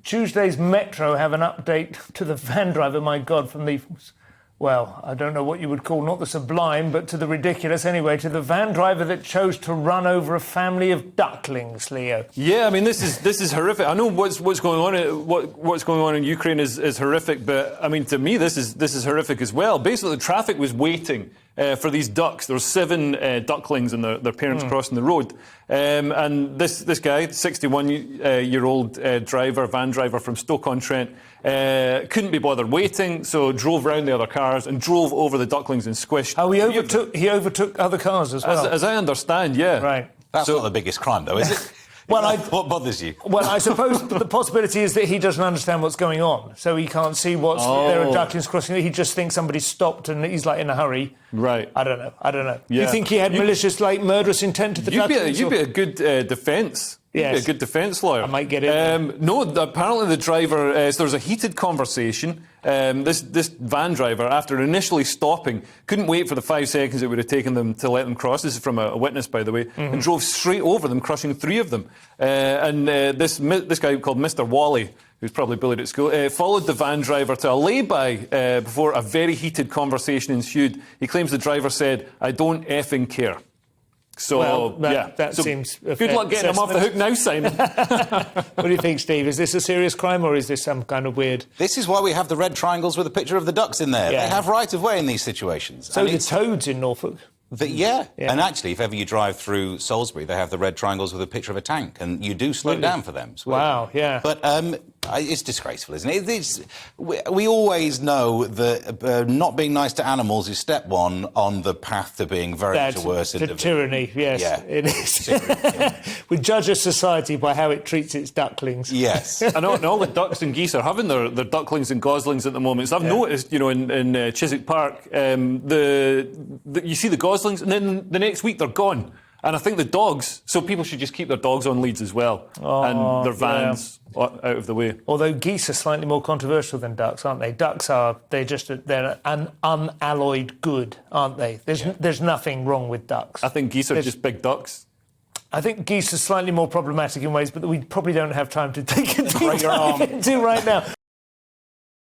Tuesday's Metro have an update to the van driver, my God, from the, well, I don't know what you would call, not the sublime, but to the ridiculous anyway, to the van driver that chose to run over a family of ducklings, Leo. Yeah, I mean, this is horrific. I know what's going on what's going on in Ukraine is horrific, but I mean, to me, this is horrific as well. Basically, the traffic was waiting for these ducks. There were 7 ducklings and their parents crossing the road, and this guy, 61-year-old van driver from Stoke-on-Trent, couldn't be bothered waiting, so drove round the other cars and drove over the ducklings and squished. Oh, he overtook other cars as well. As I understand, yeah. Right. That's not the biggest crime, though, is it? Well, what bothers you? Well, I suppose the possibility is that he doesn't understand what's going on, so he can't see there are ducklings crossing. He just thinks somebody stopped and he's like in a hurry. Right. I don't know. Yeah. You think he had malicious, murderous intent to the ducklings? You'd be a good defence. Yes. You'd be a good defence lawyer. I might get in. No, apparently the driver, so there was a heated conversation. This van driver, after initially stopping, couldn't wait for the 5 seconds it would have taken them to let them cross. This is from a witness, by the way, and drove straight over them, crushing 3 of them. This guy called Mr. Wally, who's probably bullied at school, followed the van driver to a lay-by before a very heated conversation ensued. He claims the driver said, "I don't effing care." So, that seems a good fair luck getting him off the hook now, Simon. What do you think, Steve? Is this a serious crime or is this some kind of weird... This is why we have the red triangles with a picture of the ducks in there. Yeah. They have right of way in these situations. So do toads in Norfolk. Yeah, and actually, if ever you drive through Salisbury, they have the red triangles with a picture of a tank, and you do slow down for them. Wow, yeah. But it's disgraceful, isn't it? We always know that not being nice to animals is step one on the path to being very much a worse individual. Tyranny, yes, yeah. it is. We judge a society by how it treats its ducklings. Yes. And all the ducks and geese are having their ducklings and goslings at the moment. So I've noticed, in Chiswick Park, you see the goslings, and then the next week they're gone. And I think the dogs, so people should just keep their dogs on leads as well, and their vans out of the way. Although geese are slightly more controversial than ducks, aren't they? Ducks they're an unalloyed good, aren't they? There's nothing wrong with ducks. I think geese are just big ducks. I think geese are slightly more problematic in ways, but we probably don't have time to take it Break your arm. into right now.